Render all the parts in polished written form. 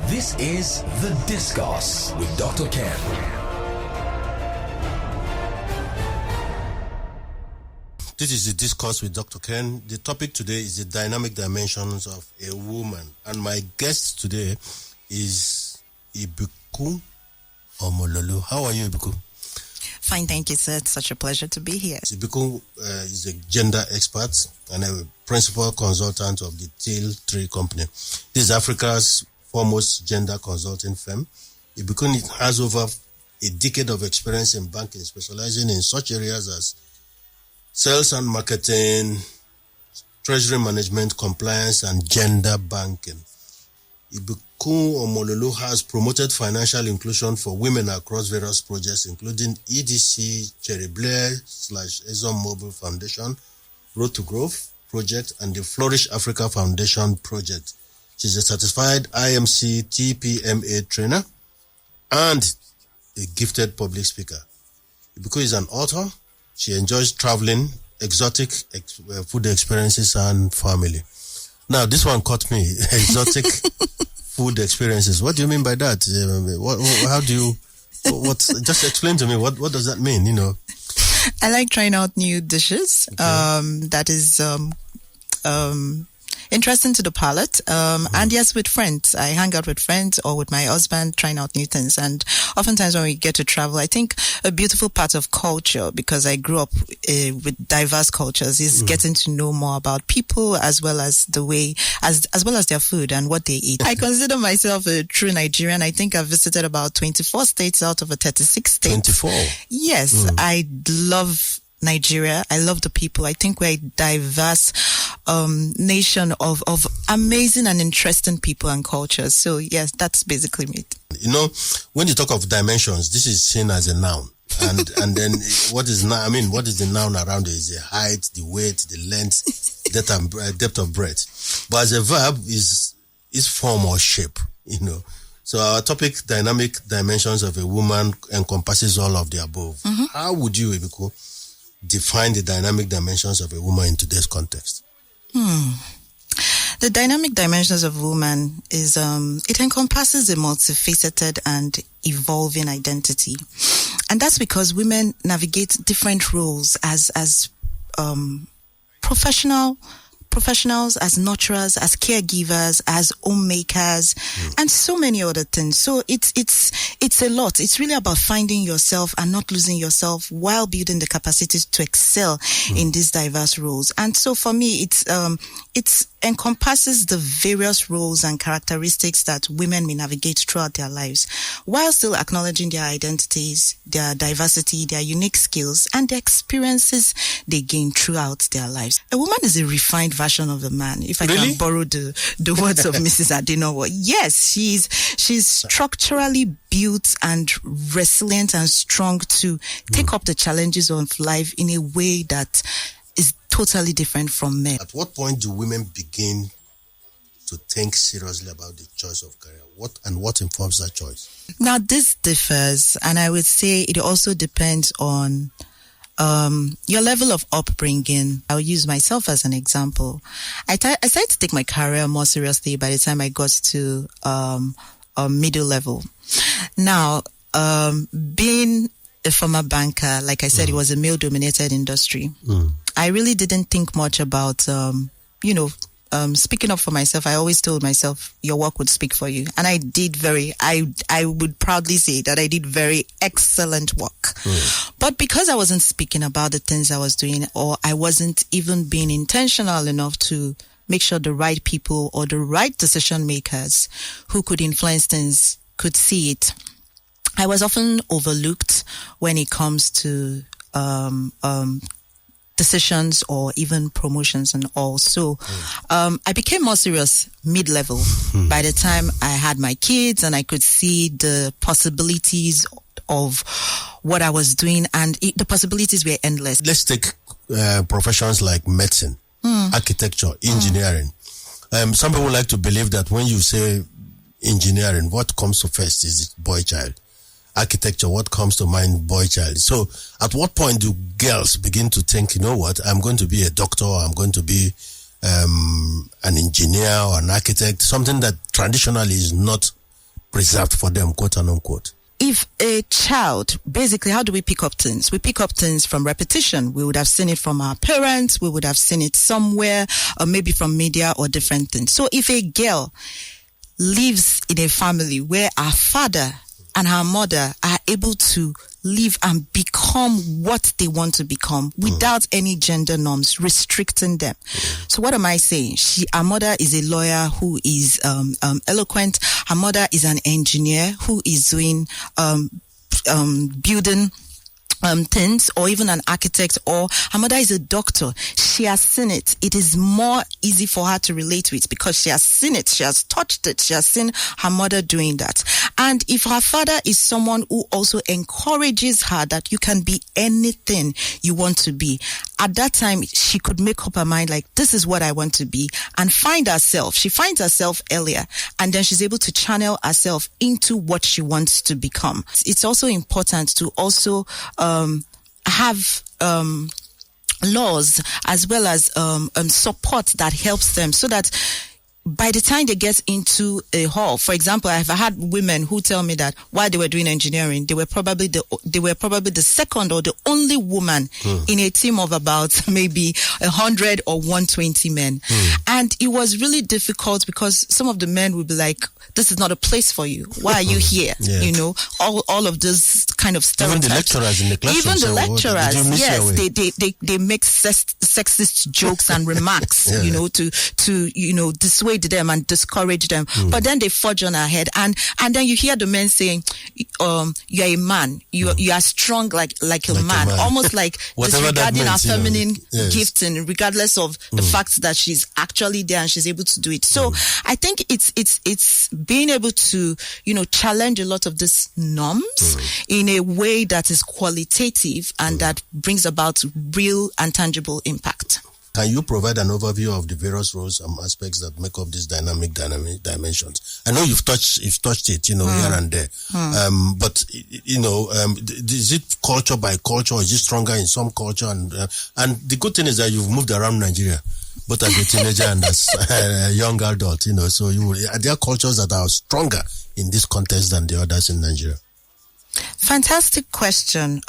This is The Discourse with Dr. Ken. This is The Discourse with Dr. Ken. The topic today is the dynamic dimensions of a woman. And my guest today is Ibikun Omololu. How are you, Ibikun? Fine, thank you, sir. It's such a pleasure to be here. Ibikun is a gender expert and a principal consultant of the Teal company. This is Africa's foremost gender consulting firm. Ibikun has over a decade of experience in banking, specializing in such areas as sales and marketing, treasury management, compliance, and gender banking. Ibikun Omololu has promoted financial inclusion for women across various projects, including EDC, Cherry Blair / Ezon Mobile Foundation, Road to Growth project, and the Flourish Africa Foundation project. She's a certified IMC TMPA trainer and a gifted public speaker. Ibikun is an author. She enjoys traveling, exotic food experiences, and family. Now, this one caught me. Exotic food experiences. What do you mean by that? How do you... Just explain to me, what does that mean, you know? I like trying out new dishes. Okay. That is... interesting to the palate. And yes, with friends. I hang out with friends or with my husband, trying out new things. And oftentimes when we get to travel, I think a beautiful part of culture, because I grew up with diverse cultures, is getting to know more about people as well as the way, as well as their food and what they eat. I consider myself a true Nigerian. I think I've visited about 24 states out of a 36 states. 24? Yes. I love Nigeria. I love the people. I think we're a diverse nation of amazing and interesting people and cultures. So yes, that's basically it. You know, when you talk of dimensions, this is seen as a noun. And then what is the noun around it is the height, the weight, the length, depth of breadth. But as a verb is form or shape, you know. So our topic, dynamic dimensions of a woman, encompasses all of the above. Mm-hmm. How would you, Ibikun, define the dynamic dimensions of a woman in today's context? The dynamic dimensions of woman is it encompasses a multifaceted and evolving identity, and that's because women navigate different roles as professionals, as nurturers, as caregivers, as homemakers, and so many other things. So it's a lot. It's really about finding yourself and not losing yourself while building the capacity to excel in these diverse roles. And so for me, it's encompasses the various roles and characteristics that women may navigate throughout their lives, while still acknowledging their identities, their diversity, their unique skills, and the experiences they gain throughout their lives. A woman is a refined version of a man, if I can borrow the words of Mrs. Adenowo. Yes, she's structurally built and resilient and strong to take up the challenges of life in a way that is totally different from men. At what point do women begin to think seriously about the choice of career? What informs that choice? Now, this differs, and I would say it also depends on your level of upbringing. I'll use myself as an example. I started to take my career more seriously by the time I got to middle level. Now, being a former banker, like I said, it was a male-dominated industry. I really didn't think much about, speaking up for myself. I always told myself, your work would speak for you. And I did I would proudly say that I did very excellent work. But because I wasn't speaking about the things I was doing, or I wasn't even being intentional enough to make sure the right people or the right decision makers who could influence things could see it, I was often overlooked when it comes to decisions or even promotions and all. So I became more serious mid-level by the time I had my kids and I could see the possibilities of what I was doing, and the possibilities were endless. Let's take professions like medicine, architecture, engineering. Some people like to believe that when you say engineering, what comes to first is boy child. Architecture, what comes to mind, boy child. So at what point do girls begin to think, you know what, I'm going to be a doctor, I'm going to be an engineer or an architect, something that traditionally is not preserved for them, quote and unquote? If a child, basically, how do we pick up things? We pick up things from repetition. We would have seen it from our parents. We would have seen it somewhere, or maybe from media or different things. So if a girl lives in a family where our father and her mother are able to live and become what they want to become without any gender norms restricting them. So what am I saying? Her mother is a lawyer who is eloquent. Her mother is an engineer who is doing building things, or even an architect, or her mother is a doctor. She has seen it. It is more easy for her to relate with because she has seen it. She has touched it. She has seen her mother doing that. And if her father is someone who also encourages her that you can be anything you want to be, at that time, she could make up her mind like, this is what I want to be, and find herself. She finds herself earlier, and then she's able to channel herself into what she wants to become. It's also important to also have laws as well as support that helps them, so that by the time they get into a hall, for example, I've had women who tell me that while they were doing engineering, they were probably the second or the only woman in a team of about maybe 100 or 120 men. And it was really difficult because some of the men would be like, this is not a place for you. Why are you here? Yeah. You know, all of this kind of stereotypes. Even the lecturers in the classroom. Even the lecturers, yes, they make sexist jokes and remarks, you know, to dissuade them and discourage them. But then they forge on ahead, and then you hear the men saying, "You're a man. You are strong like a man," almost like disregarding our feminine gifting, regardless of the fact that she's actually there and she's able to do it. So I think it's being able to, you know, challenge a lot of these norms in a way that is qualitative and that brings about real and tangible impact. Can you provide an overview of the various roles and aspects that make up these dynamic dimensions? I know you've touched it, you know, here and there. But you know, is it culture by culture, or is it stronger in some culture? And the good thing is that you've moved around Nigeria, both as a teenager and as a young adult, you know. So are there cultures that are stronger in this context than the others in Nigeria? Fantastic question.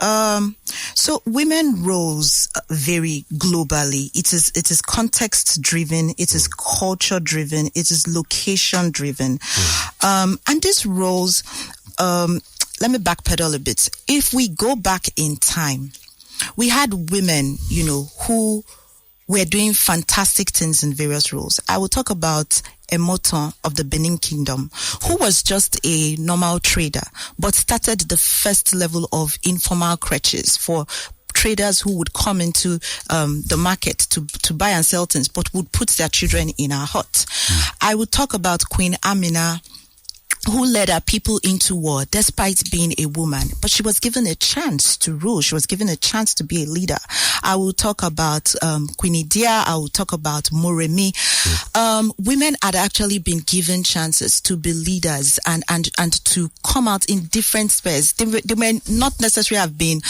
So women roles vary globally. It is context driven. It is culture driven. It is location driven. And these roles, let me backpedal a bit. If we go back in time, we had women, you know, who were doing fantastic things in various roles. I will talk about Emoton of the Benin Kingdom, who was just a normal trader, but started the first level of informal creches for traders who would come into the market to buy and sell things, but would put their children in our hut. I would talk about Queen Amina, who led her people into war despite being a woman, but she was given a chance to rule. She was given a chance to be a leader. I will talk about Queen Idia. I will talk about Moremi. Women had actually been given chances to be leaders and to come out in different spheres. They may not necessarily have been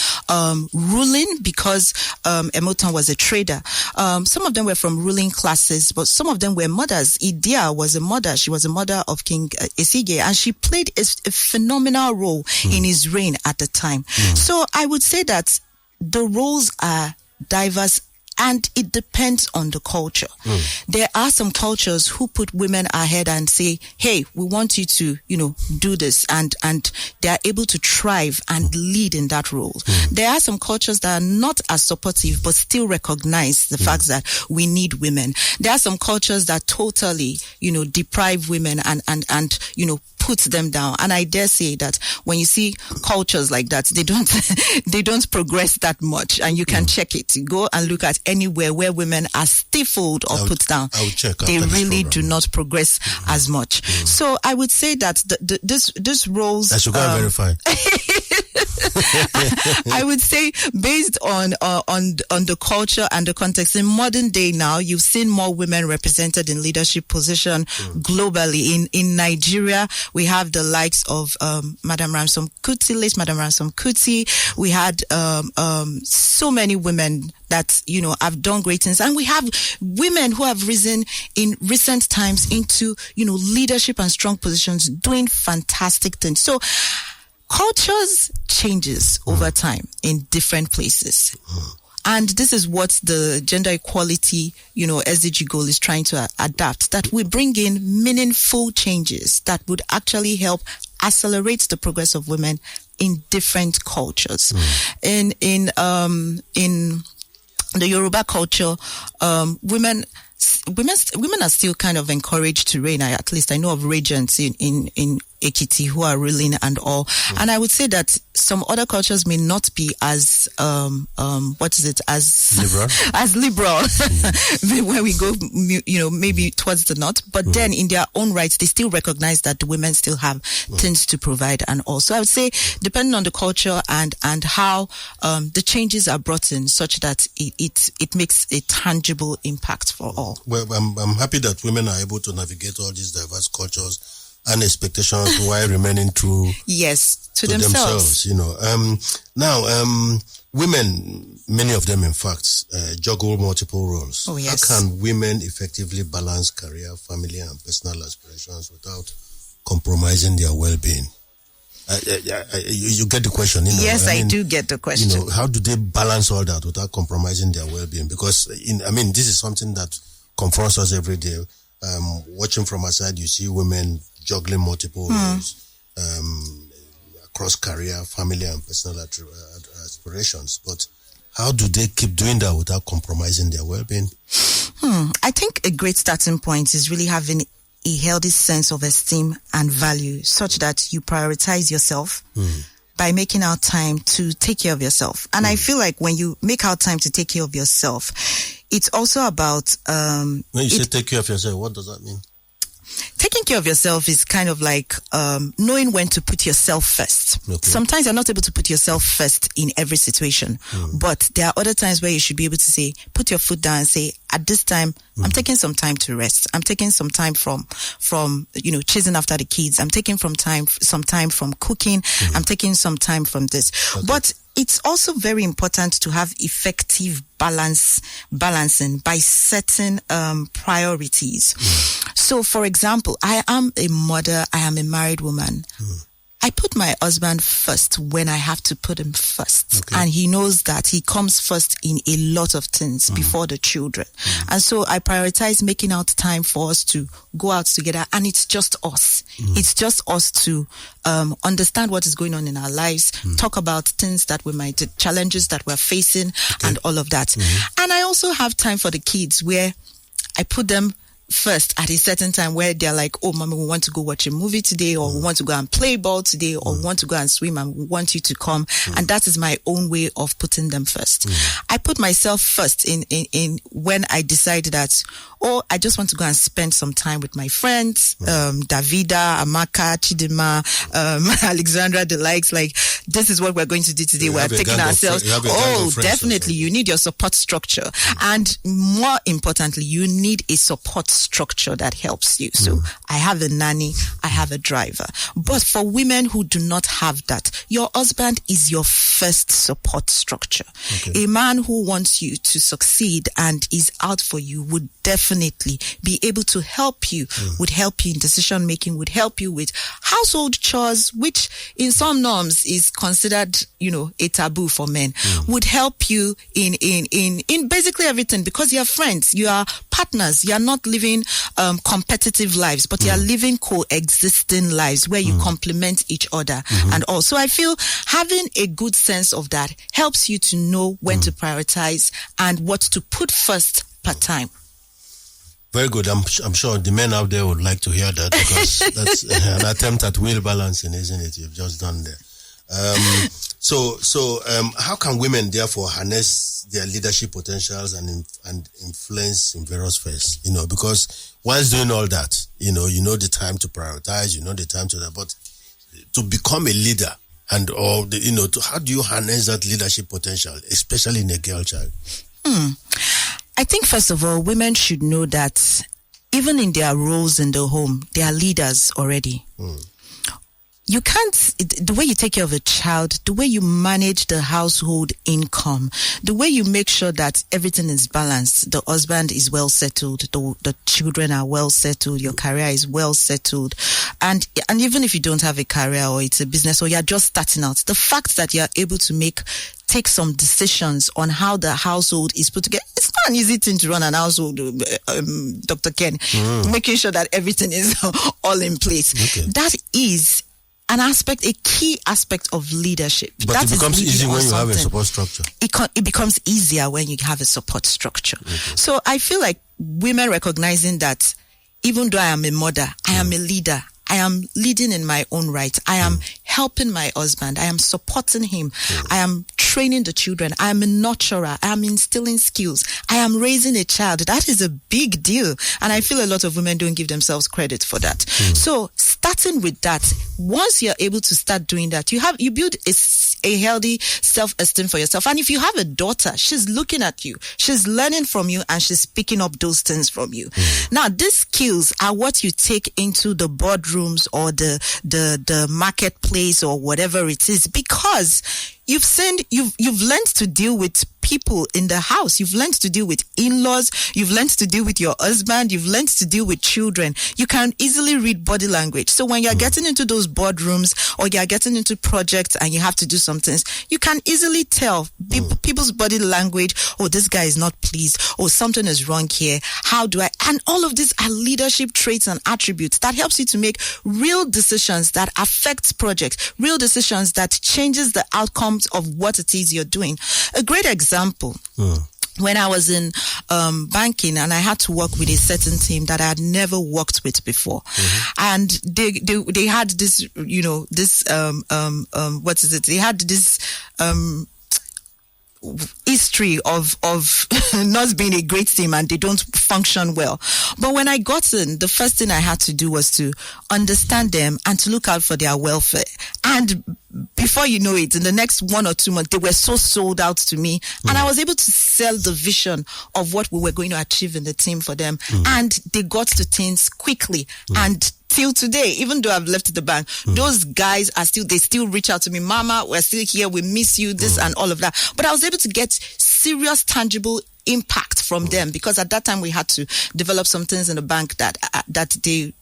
ruling because Emoton was a trader. Some of them were from ruling classes, but some of them were mothers. Idia was a mother. She was a mother of King Esige, and she played a phenomenal role in his reign at the time. So I would say that the roles are diverse, and it depends on the culture. There are some cultures who put women ahead and say, hey, we want you to, you know, do this, and they are able to thrive and lead in that role. There are some cultures that are not as supportive but still recognize the fact that we need women. There are some cultures that totally, you know, deprive women and you know, puts them down. And I dare say that when you see cultures like that, they don't progress that much, and you can check it. Go and look at anywhere where women are stifled or put down. I will check. They really do not progress as much. So I would say that this roles. I should go and verify. I would say based on the culture and the context in modern day now, you've seen more women represented in leadership position globally. In Nigeria, we have the likes of Madam Ransom Kuti, late Madam Ransom Kuti. We had so many women that, you know, have done great things. And we have women who have risen in recent times into, you know, leadership and strong positions, doing fantastic things. So cultures changes over time in different places. And this is what the gender equality, you know, SDG goal is trying to adapt, that we bring in meaningful changes that would actually help accelerate the progress of women in different cultures. In the Yoruba culture, women are still kind of encouraged to reign. At least I know of regents in Ekiti who are ruling and all. And I would say that some other cultures may not be as as liberal, as liberal when we go, you know, maybe towards the north. But then in their own rights, they still recognize that the women still have things to provide and all. So I would say, depending on the culture and how the changes are brought in, such that it makes a tangible impact for all. Well, I'm happy that women are able to navigate all these diverse cultures and expectations while remaining true to themselves. You know, women, many of them, in fact, juggle multiple roles. Oh, yes. How can women effectively balance career, family, and personal aspirations without compromising their well-being? You get the question, you know? Yes, I do get the question. You know, how do they balance all that without compromising their well-being? Because, this is something that confronts us every day. Watching from outside, you see women juggling multiple roles across career, family, and personal aspirations. But how do they keep doing that without compromising their well-being? I think a great starting point is really having a healthy sense of esteem and value, such that you prioritize yourself by making out time to take care of yourself. And I feel like when you make out time to take care of yourself, it's also about... when you say take care of yourself, what does that mean? Taking care of yourself is kind of like knowing when to put yourself first. Okay. Sometimes you're not able to put yourself first in every situation, but there are other times where you should be able to say, put your foot down and say, at this time, I'm taking some time to rest. I'm taking some time from chasing after the kids. I'm taking some time from cooking. I'm taking some time from this. Okay. But it's also very important to have effective balancing by setting priorities. So, for example, I am a mother. I am a married woman. I put my husband first when I have to put him first. Okay. And he knows that he comes first in a lot of things before the children. And so I prioritize making out time for us to go out together. And it's just us. It's just us to understand what is going on in our lives, talk about things that we might, challenges that we're facing, and all of that. And I also have time for the kids where I put them first at a certain time where they're like, oh, mommy, we want to go watch a movie today, or we want to go and play ball today, or we want to go and swim, and we want you to come. And that is my own way of putting them first. I put myself first in when I decided that, I just want to go and spend some time with my friends, Davida, Amaka, Chidima, Alexandra, the likes. Like, this is what we're going to do today. We're taking ourselves. Definitely. You need your support structure. And more importantly, you need a support structure that helps you. So I have a nanny, I have a driver. But for women who do not have that, your husband is your first support structure. Okay. A man who wants you to succeed and is out for you would definitely be able to help you, would help you in decision making, would help you with household chores, which in some norms is considered, a taboo for men, would help you in basically everything, because you're friends, you are partners, you are not living competitive lives, but you are living coexisting lives where you complement each other and all. So I feel having a good sense of that helps you to know when to prioritize and what to put first per time. Very good. I'm sure the men out there would like to hear that, because that's an attempt at will balancing, isn't it? You've just done there. So how can women therefore harness their leadership potentials and influence in various spheres? Because whilst doing all that, you know the time to prioritize, the time to that, but to become a leader, how do you harness that leadership potential, especially in a girl child? I think, first of all, women should know that even in their roles in the home, they are leaders already. You can't, the way you take care of a child, the way you manage the household income, the way you make sure that everything is balanced, the husband is well settled, the children are well settled, your career is well settled. And even if you don't have a career or it's a business or you're just starting out, the fact that you're able to take some decisions on how the household is put together. It's not an easy thing to run an household, Dr. Ken, making sure that everything is all in place. Okay. That is a key aspect of leadership. But that it becomes easy when you have a support structure. It becomes easier when you have a support structure. Okay. So I feel like women recognizing that even though I am a mother, I am a leader. I am leading in my own right. I am helping my husband. I am supporting him. I am training the children. I am a nurturer. I am instilling skills. I am raising a child. That is a big deal. And I feel a lot of women don't give themselves credit for that. So starting with that, once you're able to start doing that, you build a healthy self-esteem for yourself. And if you have a daughter, she's looking at you. She's learning from you and she's picking up those things from you. Now, these skills are what you take into the boardrooms or the marketplace or whatever it is, because you've learned to deal with people in the house. You've learned to deal with in-laws. You've learned to deal with your husband. You've learned to deal with children. You can easily read body language. So when you're getting into those boardrooms or you're getting into projects and you have to do some things, you can easily tell people's body language. Oh, this guy is not pleased. Oh, something is wrong here. How do I? And all of these are leadership traits and attributes that helps you to make real decisions that affect projects, real decisions that changes the outcomes of what it is you're doing. A great example. When I was in banking and I had to work with a certain team that I had never worked with before, and they had this, what is it? They had this history of not being a great team and they don't function well. But when I got in, the first thing I had to do was to understand them and to look out for their welfare. And before you know it, in the next 1 or 2 months, they were so sold out to me. And I was able to sell the vision of what we were going to achieve in the team for them. And they got to things quickly. And till today, even though I've left the bank, those guys they still reach out to me. Mama, we're still here. We miss you, this and all of that. But I was able to get serious, tangible impact from them, because at that time we had to develop some things in the bank that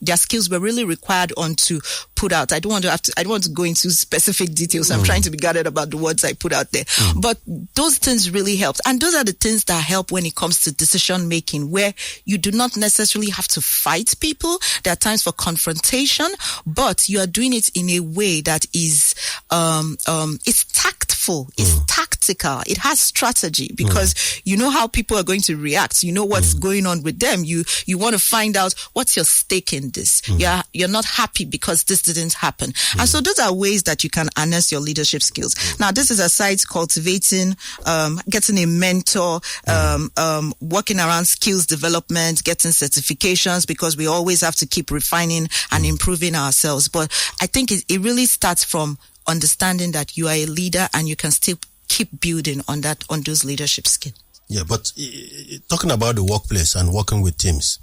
their skills were really required on to put out. I don't want to go into specific details. I'm trying to be guarded about the words I put out there. But those things really helped. And those are the things that help when it comes to decision making, where you do not necessarily have to fight people. There are times for confrontation, but you are doing it in a way that is it's tactful, it's tactical, it has strategy, because you know how people are going to react. You know what's going on with them. You want to find out what's your stake in this. You're not happy because this didn't happen. And so those are ways that you can harness your leadership skills. Now, this is aside cultivating, getting a mentor, working around skills development, getting certifications, because we always have to keep refining and improving ourselves. But I think it really starts from understanding that you are a leader and you can still keep building on those leadership skills. Yeah, but talking about the workplace and working with teams,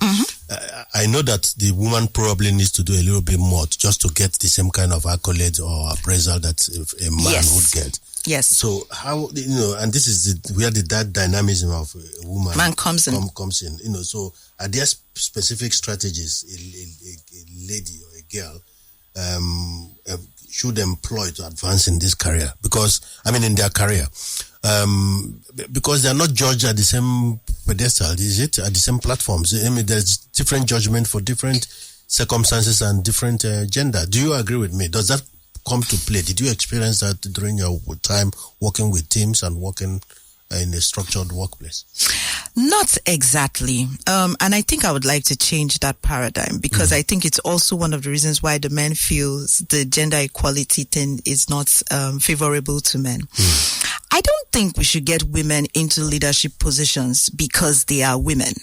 I know that the woman probably needs to do a little bit more just to get the same kind of accolade or appraisal that a man would get. Yes. So how, and this is where that dynamism of a woman comes in. So are there specific strategies a lady or a girl should employ to advance in this career? In their career. Because they're not judged at the same pedestal, is it? At the same platforms. There's different judgment for different circumstances and different gender. Do you agree with me? Does that come to play? Did you experience that during your time working with teams and working in a structured workplace? Not exactly. And I think I would like to change that paradigm, because I think it's also one of the reasons why the men feels the gender equality thing is not favorable to men. I don't think we should get women into leadership positions because they are women.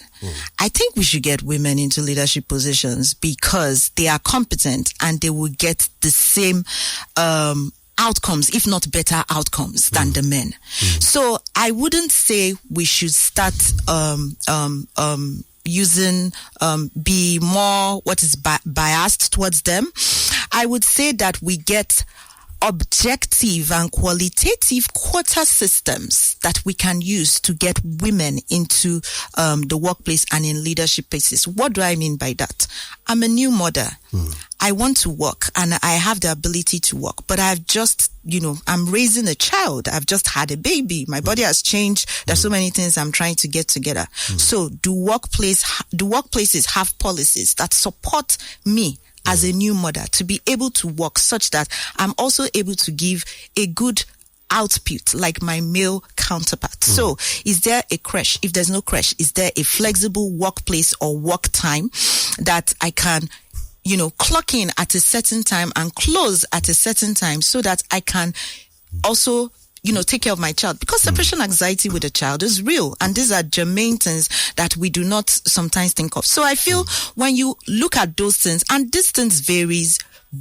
I think we should get women into leadership positions because they are competent and they will get the same outcomes, if not better outcomes than the men. So I wouldn't say we should start using be more biased towards them. I would say that we get objective and qualitative quota systems that we can use to get women into the workplace and in leadership places. What do I mean by that? I'm a new mother. I want to work and I have the ability to work, but I've just, I'm raising a child. I've just had a baby. My body has changed. There's so many things I'm trying to get together. So do workplaces have policies that support me as a new mother to be able to work such that I'm also able to give a good output like my male counterpart? So is there a creche? If there's no creche, is there a flexible workplace or work time that I can, clock in at a certain time and close at a certain time so that I can also take care of my child? Because separation anxiety with a child is real. And these are germane things that we do not sometimes think of. So I feel when you look at those things, and distance varies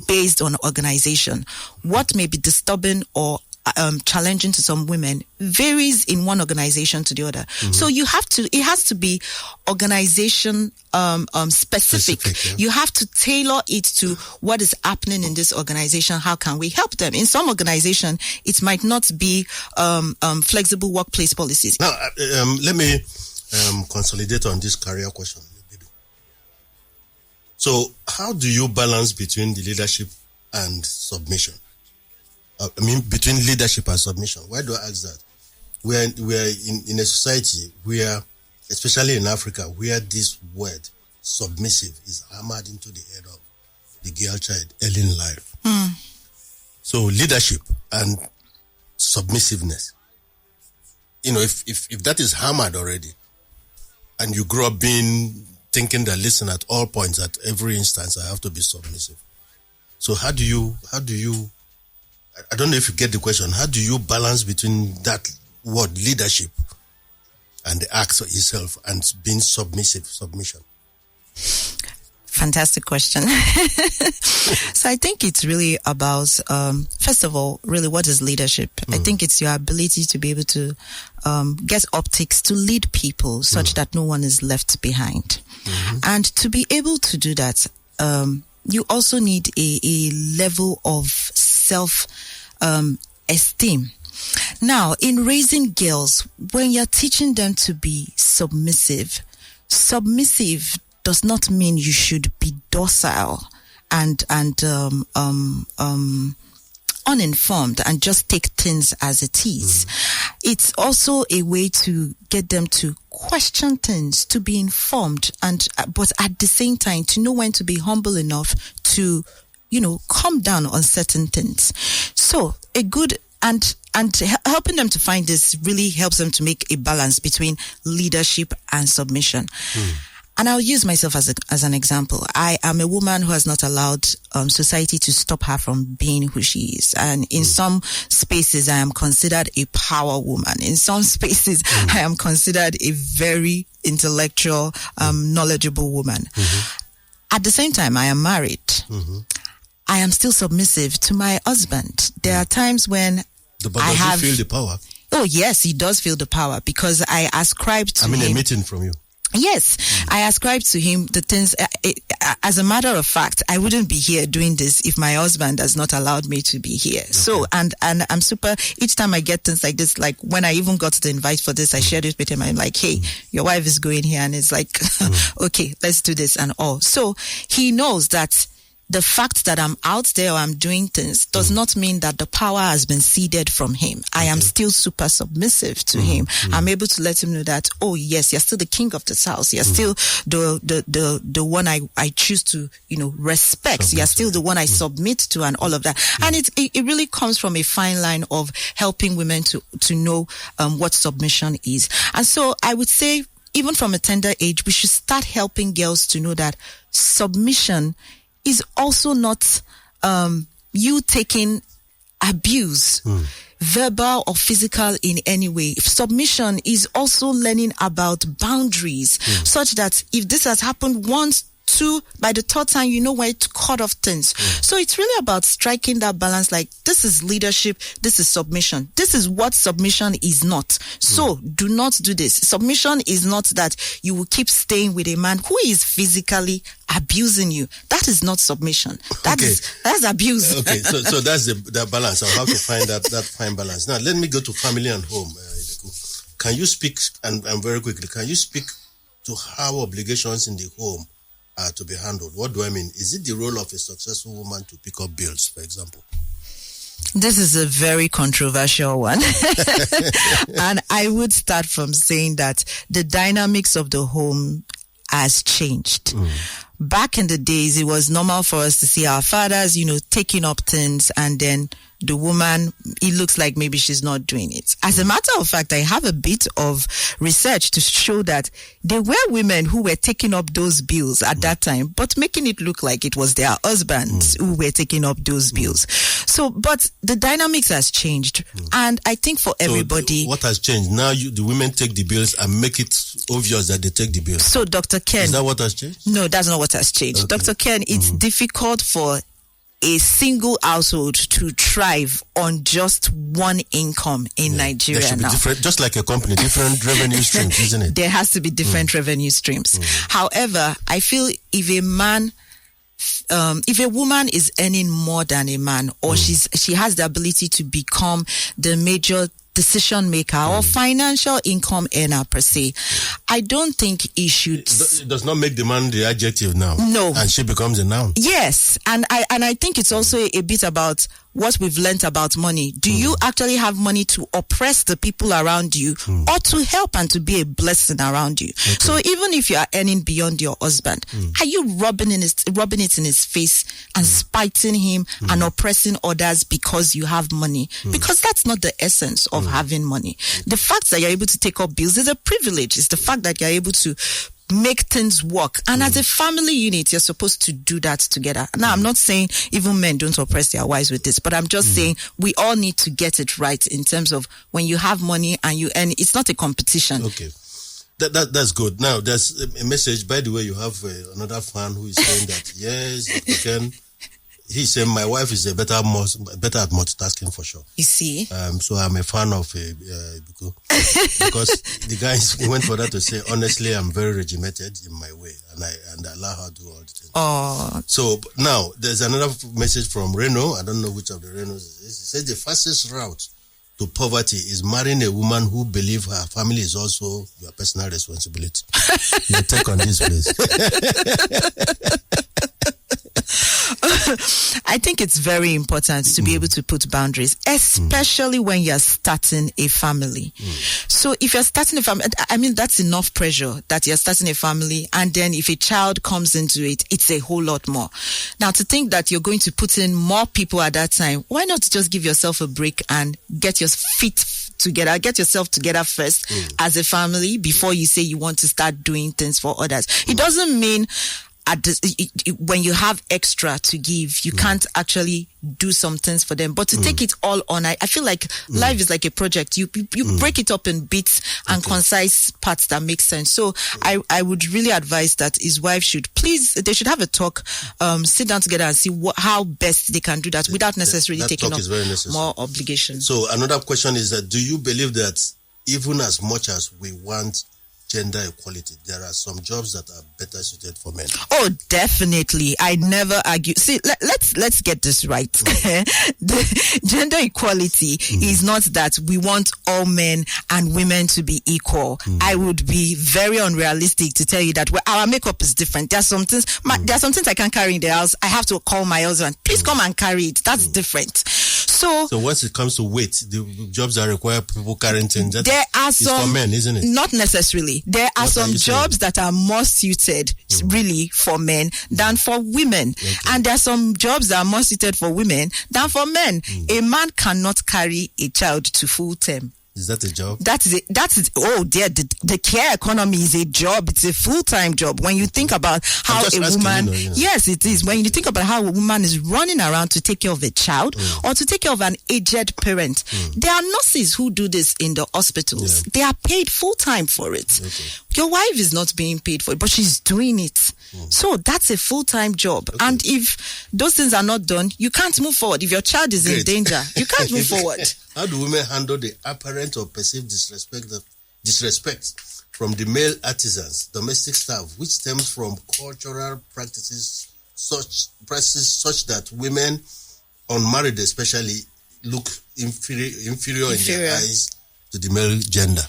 based on organization, what may be disturbing or challenging to some women varies in one organization to the other. So it has to be organization specific. Yeah. You have to tailor it to what is happening in this organization. How can we help them? In some organization, it might not be flexible workplace policies. Now, let me consolidate on this career question. So how do you balance between the leadership and submission? Between leadership and submission. Why do I ask that? We're in a society where, especially in Africa, where this word submissive is hammered into the head of the girl child early in life. So leadership and submissiveness, if that is hammered already, and you grow up thinking that, listen, at all points, at every instance, I have to be submissive. So how do you I don't know if you get the question. How do you balance between that word leadership and the act itself and being submission? Fantastic question. So I think it's really about, first of all, really what is leadership? I think it's your ability to be able to get optics to lead people such that no one is left behind. And to be able to do that, you also need a level of self-esteem. Now, in raising girls, when you're teaching them to be submissive does not mean you should be docile and uninformed and just take things as it is. It's also a way to get them to question things, to be informed, but at the same time to know when to be humble enough to, calm down on certain things. So a good and helping them to find this really helps them to make a balance between leadership and submission. And I'll use myself as an example. I am a woman who has not allowed society to stop her from being who she is. And in some spaces, I am considered a power woman. In some spaces, I am considered a very intellectual, knowledgeable woman. At the same time, I am married. I am still submissive to my husband. There are times when But does he feel the power? Oh, yes, he does feel the power because I ascribe to him. a meeting from you. Yes, I ascribe to him the things. As a matter of fact, I wouldn't be here doing this if my husband has not allowed me to be here. Okay. So, and I'm super, each time I get things like this, like when I even got the invite for this, I shared it with him. I'm like, hey, your wife is going here. And it's like, okay, let's do this and all. So he knows that the fact that I'm out there or I'm doing things does not mean that the power has been ceded from him. I am still super submissive to him. I'm able to let him know that, oh yes, you're still the king of this house. You're still the one I choose to, respect. You're still the one I submit to and all of that. And it really comes from a fine line of helping women to know what submission is. And so I would say, even from a tender age, we should start helping girls to know that submission is also not you taking abuse, verbal or physical in any way. Submission is also learning about boundaries, such that if this has happened once, 2, by the 3rd time, you know where to cut off things. So it's really about striking that balance. Like, this is leadership, this is submission. This is what submission is not. So do not do this. Submission is not that you will keep staying with a man who is physically abusing you. That is not submission. That's abuse. Okay, so that's the balance. I'll have to find that fine balance. Now, let me go to family and home. Can you speak, and very quickly, can you speak to how obligations in the home are to be handled? What do I mean? Is it the role of a successful woman to pick up bills, for example? This is a very controversial one. And I would start from saying that the dynamics of the home has changed. Back in the days, it was normal for us to see our fathers, taking up things, and then the woman, it looks like maybe she's not doing it. As a matter of fact, I have a bit of research to show that there were women who were taking up those bills at that time, but making it look like it was their husbands who were taking up those bills. So, but the dynamics has changed. And I think for everybody... What has changed? Now the women take the bills and make it obvious that they take the bills. So, Dr. Ken... Is that what has changed? No, that's not what has changed. Okay. Dr. Ken, it's difficult for a single household to thrive on just one income in Nigeria there should be now. Different, just like a company, different revenue streams, isn't it? There has to be different revenue streams. However, I feel if a woman is earning more than a man, or she has the ability to become the major decision maker or financial income earner per se, I don't think it should. It does not make the man the adjective now. No. And she becomes a noun. Yes. And I think it's also a bit about what we've learned about money. Do you actually have money to oppress the people around you or to help and to be a blessing around you? Okay. So even if you are earning beyond your husband, are you rubbing it in his face and spiting him and oppressing others because you have money? Because that's not the essence of having money. The fact that you're able to take up bills is a privilege. It's the fact that you're able to make things work. And as a family unit, you're supposed to do that together. Now, I'm not saying even men don't oppress their wives with this, but I'm just saying we all need to get it right in terms of when you have money and you earn, it's not a competition. Okay. That's good. Now, there's a message. By the way, you have another fan who is saying that, yes, you can. He's saying my wife is better at multitasking for sure. You see? So I'm a fan of Ibikun because the guys went for that to say, honestly, I'm very regimented in my way, and I allow her to do all the things. Oh. So now there's another message from Reno. I don't know which of the Renos it is. It says the fastest route to poverty is marrying a woman who believes her family is also your personal responsibility. Your take on this, please. I think it's very important to be able to put boundaries, especially when you're starting a family. So if you're starting a family, I mean, that's enough pressure that you're starting a family. And then if a child comes into it, it's a whole lot more. Now, to think that you're going to put in more people at that time, why not just give yourself a break and get your feet together, get yourself together first as a family before you say you want to start doing things for others. It doesn't mean when you have extra to give, you can't actually do some things for them. But to take it all on, I feel like life is like a project. You break it up in bits and concise parts that make sense. So I would really advise that his wife they should have a talk, sit down together and see how best they can do that without necessarily taking up more obligation. So another question is that, do you believe that even as much as we want gender equality, there are some jobs that are better suited for men? Oh, definitely. I never argue. See, let's get this right. The gender equality is not that we want all men and women to be equal. I would be very unrealistic to tell you that our makeup is different. There are some things I can't carry in the house. I have to call my husband. Please come and carry it. That's different. So once it comes to weight, the jobs that require people carrying things, it's for men, isn't it? Not necessarily. There are some jobs that are more suited really for men than for women. Okay. And there are some jobs that are more suited for women than for men. A man cannot carry a child to full term. Is that a job? That's it. Oh dear, the care economy is a job. It's a full-time job. When you think about how a woman, yes, it is. When you think about how a woman is running around to take care of a child or to take care of an aged parent, there are nurses who do this in the hospitals. They are paid full-time for it. Okay. Your wife is not being paid for it, but she's doing it. So that's a full-time job. Okay. And if those things are not done, you can't move forward. If your child is in danger, you can't move forward. How do women handle the apparent or perceived disrespect from the male artisans, domestic staff, which stems from cultural practices such that women, unmarried especially, look inferior in their eyes to the male gender?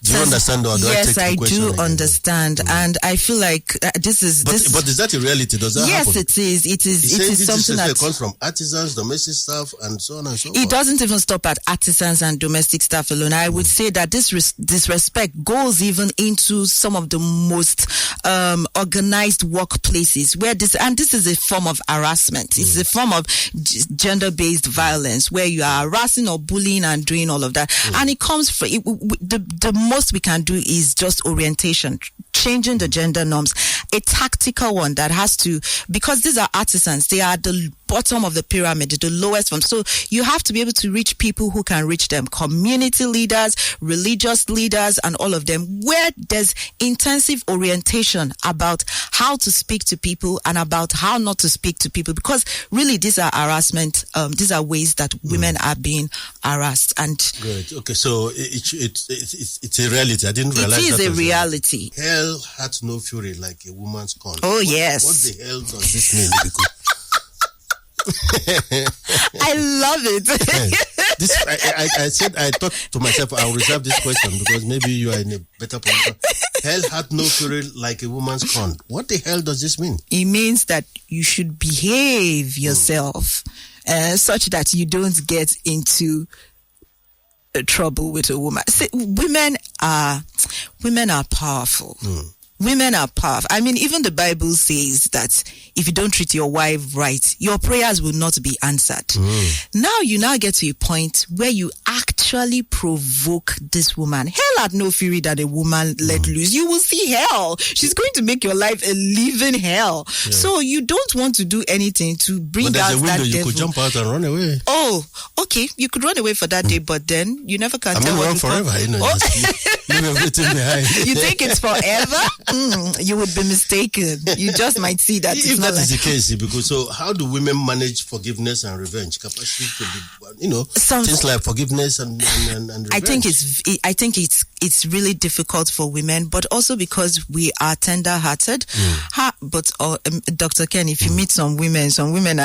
Do you understand, or do yes, I take the question? Yes, I do understand, and I feel like this is. But is that a reality? Does that happen? Yes, it is. It is something that comes from artisans, domestic staff, and so on and so forth. It doesn't even stop at artisans and domestic staff alone. I would say that this disrespect goes even into some of the most organized workplaces where this is a form of harassment. It's a form of gender-based violence where you are harassing or bullying and doing all of that, and it comes from the most we can do is just orientation, changing the gender norms, a tactical one that has to, because these are artisans, they are the bottom of the pyramid, the lowest form. So you have to be able to reach people who can reach them, community leaders, religious leaders, and all of them, where there's intensive orientation about how to speak to people and about how not to speak to people, because really these are harassment, these are ways that women are being harassed. And great. Okay, so it's a reality. I didn't realize it is that a reality. Hell hath no fury like a woman's scorn. Oh, yes. What the hell does this mean? I love it. I said, I thought to myself, I'll reserve this question because maybe you are in a better position. Hell hath no fury like a woman's scorn. What the hell does this mean? It means that you should behave yourself such that you don't get into trouble with a woman. See, women are powerful. Women are powerful. I mean, even the Bible says that if you don't treat your wife right, your prayers will not be answered. Now you get to a point where you actually provoke this woman. Hell had no fury that a woman let loose. You will see hell. She's going to make your life a living hell. Yeah. So you don't want to do anything to bring out that devil. But there's a window you could jump out and run away. Oh, okay. You could run away for that day, but then you never can tell what run forever. Leave everything behind. You think it's forever? You would be mistaken. You just might see that. If that is the case, because so how do women manage forgiveness and revenge? Capacity to be, things like forgiveness and revenge. I think it's really difficult for women, but also because we are tender-hearted. But Dr. Ken, if you meet some women are some women.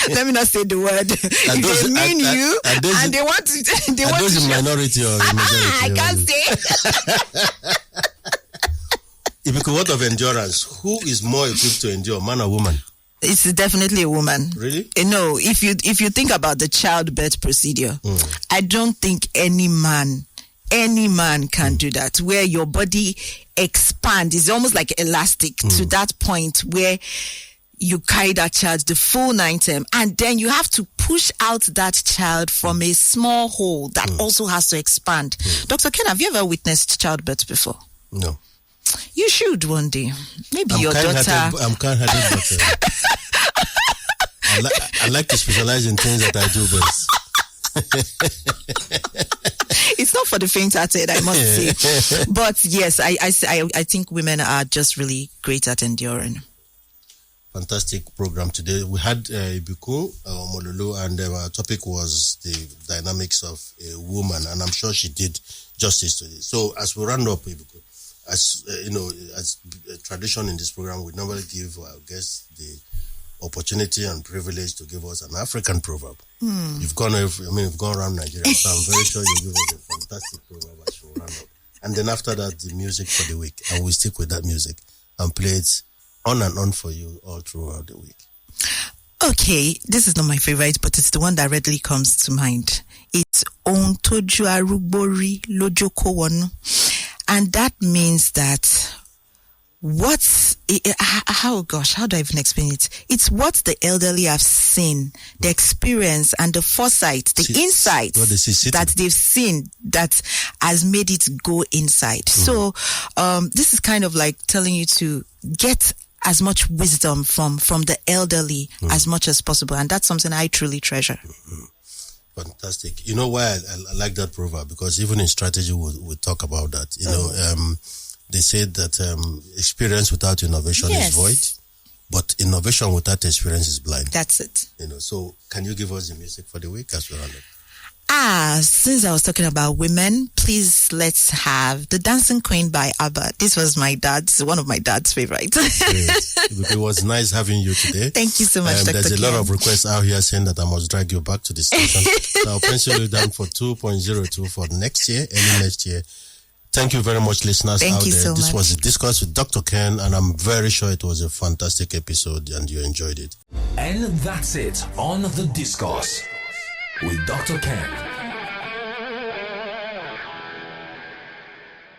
Let me not say the word. If they mean you and they want to, they want to. Minority or majority? I can't say. Ibikun, what of endurance? Who is more equipped to endure, man or woman? It's definitely a woman. Really? No, if you think about the childbirth procedure, I don't think any man can do that, where your body expands. It's almost like elastic to that point where you carry that child the full 9 term, and then you have to push out that child from a small hole that also has to expand. Dr. Ken, have you ever witnessed childbirth before? No. You should one day. Maybe your daughter. I'm kind-hearted, but I like to specialize in things that I do best. It's not for the faint-hearted, I must say. But yes, I think women are just really great at enduring. Fantastic program today. We had Ibikun Omololu, and our topic was the dynamics of a woman, and I'm sure she did justice to this. So as we round up, Ibikun, as as a tradition in this program, we normally give our guests the opportunity and privilege to give us an African proverb. You've gone around Nigeria, so I'm very sure you'll give us a fantastic proverb as we round up. And then after that, the music for the week, and we stick with that music and play it on and on for you all throughout the week. Okay, this is not my favorite, but it's the one that readily comes to mind. It's Ohun Toju Arugbori Lojoko Wonu. And that means that how do I even explain it? It's what the elderly have seen, the experience and the foresight, the insight that they've seen that has made it go inside. So this is kind of like telling you to get as much wisdom from the elderly as much as possible. And that's something I truly treasure. Fantastic. You know why I like that proverb? Because even in strategy, we talk about that. they said that experience without innovation is void, but innovation without experience is blind. That's it. So can you give us the music for the week as well? Since I was talking about women, please let's have The Dancing Queen by ABBA. This was one of my dad's favorites. It was nice having you today. Thank you so much, Dr. There's a Ken. lot of requests out here saying that I must drag you back to the station. So I'll pencil you down for 2.02 for next year, early next year. Thank you very much, listeners Thank out you there. so This much. was the Discourse with Dr. Ken, and I'm very sure it was a fantastic episode and you enjoyed it. And that's it on The Discourse with Dr. Ken.